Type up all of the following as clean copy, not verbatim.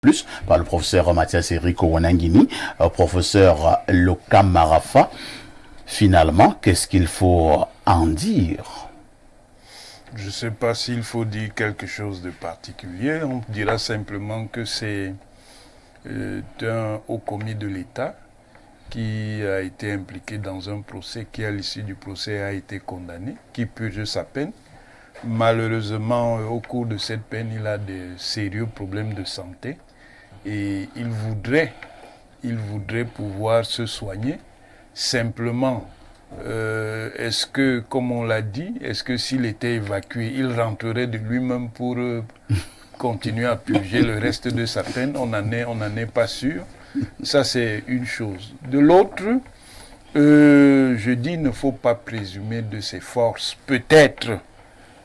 Plus par le professeur Mathias Eric Wanangini, professeur Lokam Marafa. Finalement, qu'est-ce qu'il faut en dire? Je ne sais pas s'il faut dire quelque chose de particulier. On dira simplement que c'est un haut commis de l'État qui a été impliqué dans un procès, qui à l'issue du procès a été condamné, qui purge sa peine. Malheureusement, au cours de cette peine, il a de sérieux problèmes de santé et il voudrait pouvoir se soigner. Simplement, est-ce que, comme on l'a dit, est-ce que s'il était évacué, il rentrerait de lui-même pour continuer à purger le reste de sa peine? On n'en est pas sûr. Ça, c'est une chose. De l'autre, je dis, il ne faut pas présumer de ses forces. Peut-être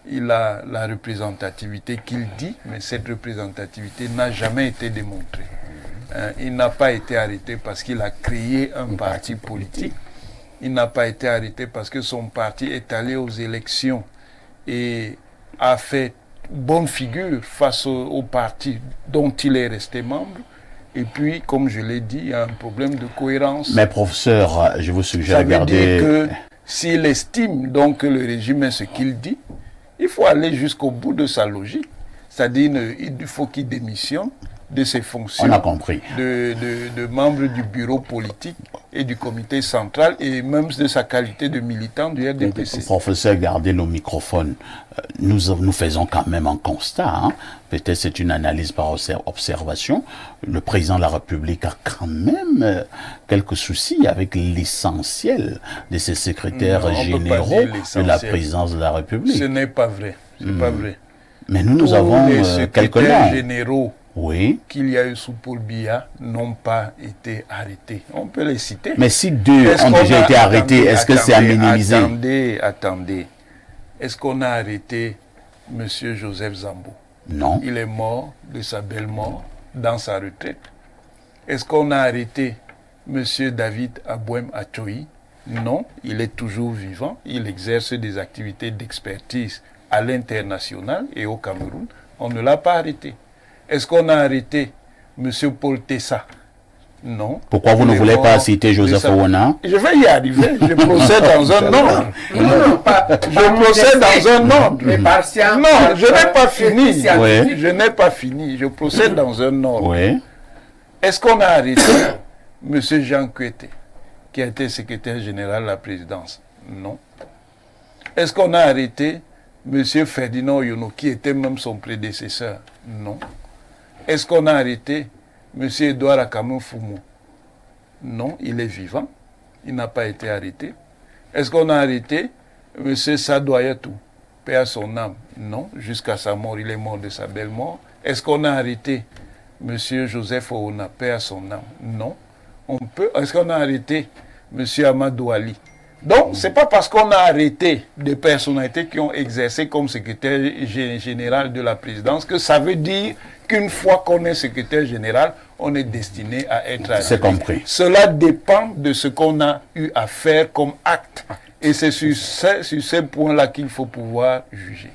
il a la représentativité qu'il dit, mais cette représentativité n'a jamais été démontrée. Il n'a pas été arrêté parce qu'il a créé un parti politique. Il n'a pas été arrêté parce que son parti est allé aux élections et a fait bonne figure face au parti dont il est resté membre. Et puis, comme je l'ai dit, il y a un problème de cohérence. Mais professeur, je vous suggère de regarder... Ça veut dire que s'il estime donc que le régime est ce qu'il dit, il faut aller jusqu'au bout de sa logique. C'est-à-dire il faut qu'il démissionne de ses fonctions. On a compris. De membre du bureau politique et du comité central et même de sa qualité de militant du RDPC. Professeur, gardez le microphone. Nous faisons quand même un constat. Hein. Peut-être c'est une analyse par observation. Le président de la République a quand même quelques soucis avec l'essentiel de ses secrétaires généraux de la présidence de la République. Ce n'est pas vrai. C'est pas vrai. Mais nous avons quelques noms. Généraux oui. qu'il y a eu sous Paul Biya n'ont pas été arrêtés. On peut les citer. Mais si deux ont déjà été arrêtés, est-ce que c'est à minimiser? Attendez. Est-ce qu'on a arrêté M. Joseph Zambo? Non. Il est mort de sa belle mort dans sa retraite. Est-ce qu'on a arrêté M. David Abouem Achoyi? Non, il est toujours vivant. Il exerce des activités d'expertise à l'international et au Cameroun. On ne l'a pas arrêté. Est-ce qu'on a arrêté M. Paul Tessa? Non. Pourquoi vous ne voulez pas citer Joseph Owona? Je vais y arriver. Je procède dans un ordre. Je procède dans un ordre. Non, je n'ai pas fini. Oui. Je n'ai pas fini. Je procède dans un ordre. Oui. Est-ce qu'on a arrêté M. Jean Kouete, qui a été secrétaire général de la présidence? Non. Est-ce qu'on a arrêté M. Ferdinand Yono, qui était même son prédécesseur? Non. Est-ce qu'on a arrêté M. Edouard Akamou Fumo? Non, il est vivant. Il n'a pas été arrêté. Est-ce qu'on a arrêté M. Sadou Ayatou, paix à son âme? Non, jusqu'à sa mort, il est mort de sa belle mort. Est-ce qu'on a arrêté M. Joseph Owona, paix à son âme? Non. Est-ce qu'on a arrêté M. Amadou Ali? Donc, ce n'est pas parce qu'on a arrêté des personnalités qui ont exercé comme secrétaire général de la présidence que ça veut dire qu'une fois qu'on est secrétaire général, on est destiné à être arrêté. C'est compris. Cela dépend de ce qu'on a eu à faire comme acte. Et c'est sur ces points-là qu'il faut pouvoir juger.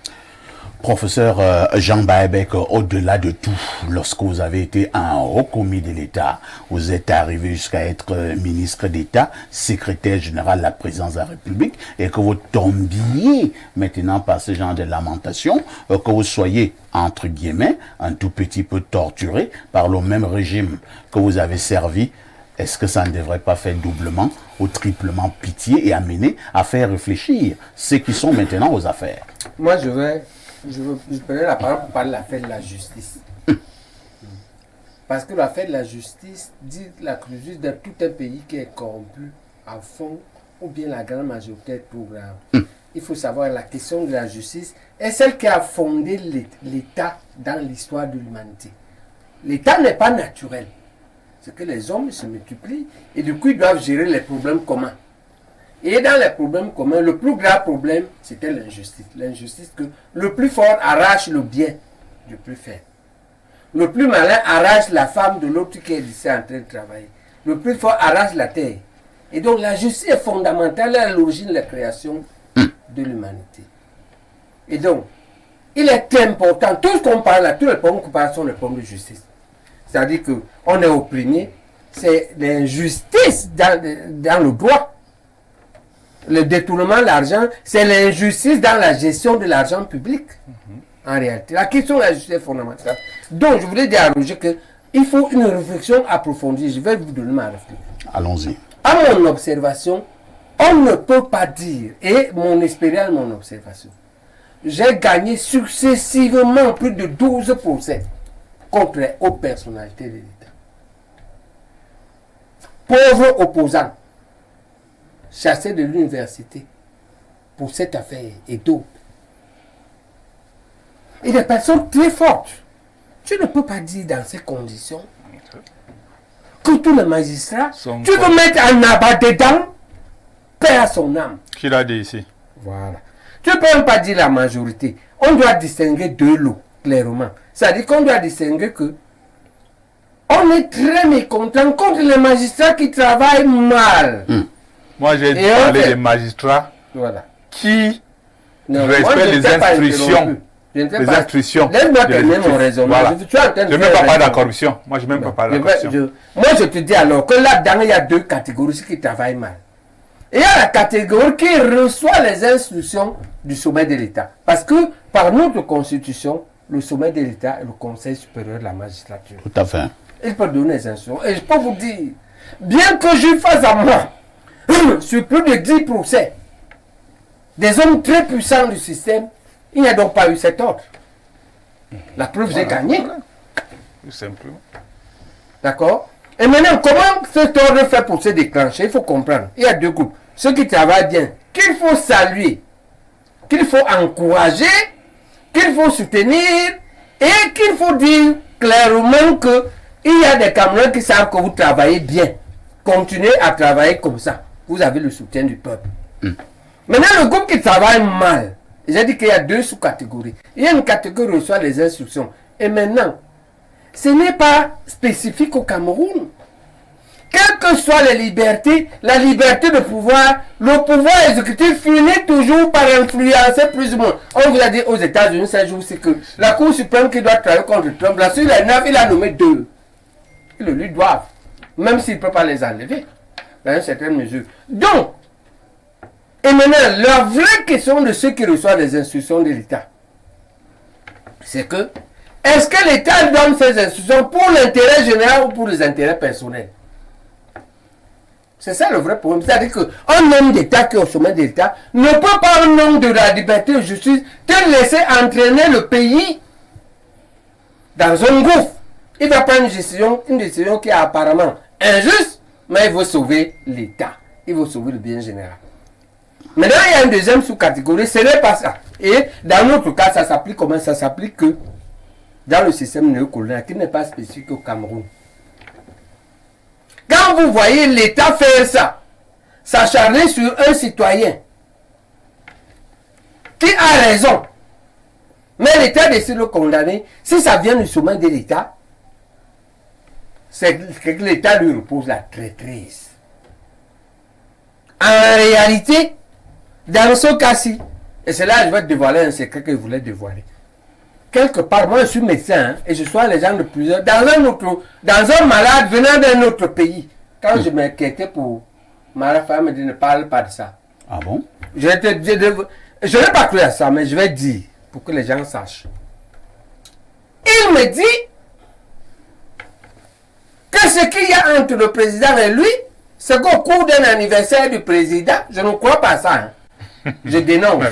Professeur Jean Baebek, au-delà de tout, lorsque vous avez été un haut commis de l'État, vous êtes arrivé jusqu'à être ministre d'État, secrétaire général de la présidence de la République, et que vous tombiez maintenant par ce genre de lamentation, que vous soyez, entre guillemets, un tout petit peu torturé par le même régime que vous avez servi, est-ce que ça ne devrait pas faire doublement ou triplement pitié et amener à faire réfléchir ceux qui sont maintenant aux affaires? Moi, je prenais la parole pour parler de l'affaire de la justice. Parce que l'affaire de la justice dit la cruauté de tout un pays qui est corrompu à fond, ou bien la grande majorité est trop grave. Il faut savoir la question de la justice est celle qui a fondé l'État dans l'histoire de l'humanité. L'État n'est pas naturel. C'est que les hommes se multiplient et du coup ils doivent gérer les problèmes communs. Et dans les problèmes communs, le plus grave problème, c'était l'injustice. L'injustice que le plus fort arrache le bien du plus faible. Le plus malin arrache la femme de l'autre qui est ici en train de travailler. Le plus fort arrache la terre. Et donc la justice est fondamentale à l'origine de la création de l'humanité. Et donc, il est important, tout ce qu'on parle là, tous les problèmes qu'on parle sont les problèmes de justice. c'est-à-dire qu'on est opprimé, c'est l'injustice dans le droit. Le détournement de l'argent, c'est l'injustice dans la gestion de l'argent public. En réalité, la question de la justice est fondamentale. Donc, je voulais dire à Roger qu'il faut une réflexion approfondie. Je vais vous donner ma réflexion. Allons-y. À mon observation, on ne peut pas dire, et mon expérience, mon observation, j'ai gagné successivement plus de 12% contre les hautes personnalités de l'État. Pauvres opposants, chassés de l'université pour cette affaire et d'autres. Et des personnes très fortes. Tu ne peux pas dire dans ces conditions que tous les magistrats, tu veux mettre un abat dedans, paix à son âme. Qui l'a dit ici? Voilà. Tu ne peux même pas dire la majorité. On doit distinguer deux lots, clairement. C'est-à-dire qu'on doit distinguer que on est très mécontent contre les magistrats qui travaillent mal. Moi, j'ai parlé des magistrats qui respectent les instructions. Les instructions. Laisse-moi terminer mon raisonnement. Voilà. Je ne veux pas parler de la corruption. Moi, je ne veux même pas parler de la corruption. Moi, je te dis alors que là-dedans, il y a deux catégories qui travaillent mal. Et il y a la catégorie qui reçoit les instructions du sommet de l'État. Parce que par notre constitution, le sommet de l'État est le Conseil supérieur de la magistrature. Tout à fait. Il peut donner les instructions. Et je peux vous dire, bien que je fasse à moi, sur plus de 10%, des hommes très puissants du système, il n'y a donc pas eu cet ordre. La preuve, j'ai gagné. Voilà. Tout simplement. D'accord? Et maintenant, comment cet ordre fait pour se déclencher? Il faut comprendre. Il y a deux groupes. Ceux qui travaillent bien, qu'il faut saluer, qu'il faut encourager, qu'il faut soutenir, et qu'il faut dire clairement qu'il y a des Camerounais qui savent que vous travaillez bien. Continuez à travailler comme ça. Vous avez le soutien du peuple. Maintenant, le groupe qui travaille mal, j'ai dit qu'il y a deux sous-catégories. Il y a une catégorie qui reçoit les instructions. Et maintenant, ce n'est pas spécifique au Cameroun. Quelles que soient les libertés, la liberté de pouvoir, le pouvoir exécutif finit toujours par influencer plus ou moins. On vous a dit aux États-Unis, ce jour, c'est que la Cour suprême qui doit travailler contre Trump, là, sur les 9, il a nommé 2. Ils le lui doivent. Même s'il ne peut pas les enlever, dans une certaine mesure. Donc, et maintenant, la vraie question de ceux qui reçoivent les instructions de l'État, c'est que, est-ce que l'État donne ces instructions pour l'intérêt général ou pour les intérêts personnels? C'est ça le vrai problème. C'est-à-dire qu'un homme d'État qui est au sommet de l'État ne peut pas, au nom de la liberté de justice, te laisser entraîner le pays dans un gouffre. Il va prendre une décision qui est apparemment injuste, mais il veut sauver l'État. Il veut sauver le bien général. Maintenant, il y a une deuxième sous-catégorie, ce n'est pas ça. Et dans notre cas, ça s'applique comment? Ça s'applique que dans le système néocolonial, qui n'est pas spécifique au Cameroun. Quand vous voyez l'État faire ça, s'acharner sur un citoyen qui a raison, mais l'État décide de le condamner, si ça vient du sommet de l'État, c'est que l'État lui repose la traîtrise. En réalité, dans ce cas-ci, et c'est là que je vais te dévoiler un secret que je voulais dévoiler. Quelque part, moi je suis médecin, et je sois les gens de plusieurs, dans un malade venant d'un autre pays. Quand je m'inquiétais pour ma femme me dit ne parle pas de ça. Ah bon? Je n'ai pas cru à ça, mais je vais dire pour que les gens sachent. Il me dit que ce qu'il y a entre le président et lui, c'est qu'au cours d'un anniversaire du président, je ne crois pas à ça. Hein. Je dénonce.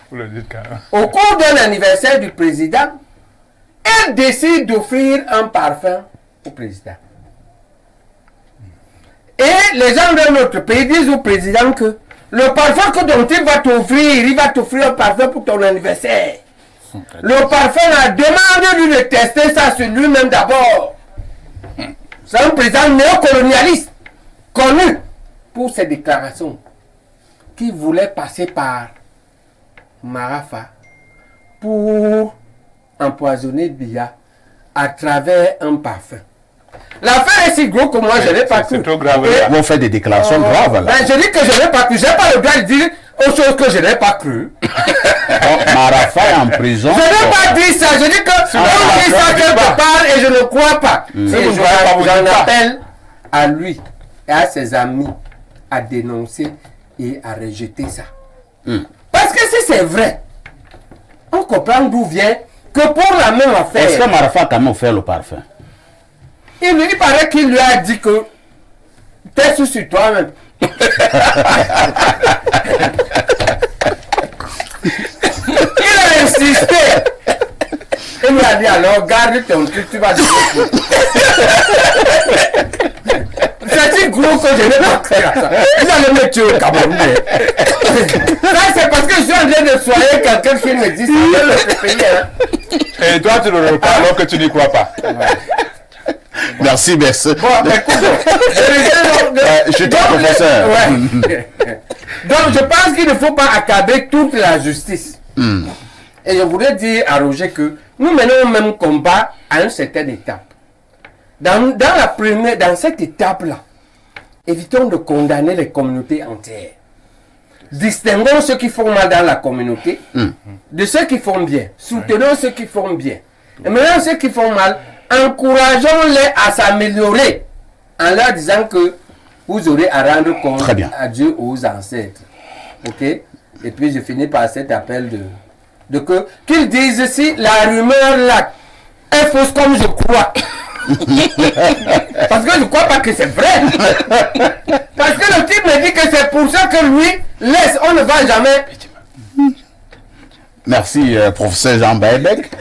Vous le dites quand même. Au cours d'un anniversaire du président, elle décide d'offrir un parfum au président. Et les gens de notre pays disent au président que le parfum dont il va t'offrir un parfum pour ton anniversaire. Le parfum a demandé de tester ça sur lui-même d'abord. C'est un président néocolonialiste, connu pour ses déclarations, qui voulait passer par Marafa pour empoisonner Biya à travers un parfum. L'affaire est si gros que moi je n'ai pas cru. C'est trop grave. Vous faites des déclarations graves là. Ben, je dis que je n'ai pas cru. Je n'ai pas le droit de dire aux choses que je n'ai pas cru. Donc, Marafa est en prison. Je n'ai pas dit ça, je dis que on dit ça quelque part et je ne crois pas. Et j'en appelle à lui et à ses amis à dénoncer et à rejeter ça. Parce que si c'est vrai, on comprend d'où vient que pour la même affaire. Est-ce que Marafa a quand même offert le parfum? Il paraît qu'il lui a dit que t'es sur toi-même. Il a insisté. Il lui a dit alors garde ton truc, tu vas dire. C'est un gros que je n'ai pas créé ça. Vous allez me tuer au Cameroun. Ça c'est parce que je suis en train de soigner quelqu'un qui me dit ça dans le pays. Et toi tu ne le pas alors que tu n'y crois pas. Merci, merci. Bon, écoute, je t'en professeur. Donc, je pense qu'il ne faut pas accabler toute la justice. Et je voudrais dire à Roger que nous menons le même combat à une certaine étape. Dans cette étape-là, évitons de condamner les communautés entières. Distinguons ceux qui font mal dans la communauté de ceux qui font bien. Soutenons ceux qui font bien. Et maintenant, ceux qui font mal, encourageons-les à s'améliorer en leur disant que vous aurez à rendre compte à Dieu, aux ancêtres. Ok? Et puis je finis par cet appel de que qu'ils disent si la rumeur là est fausse comme je crois. Parce que je ne crois pas que c'est vrai. Parce que le type me dit que c'est pour ça que lui laisse, on ne va jamais. Merci, professeur Jean Baebek.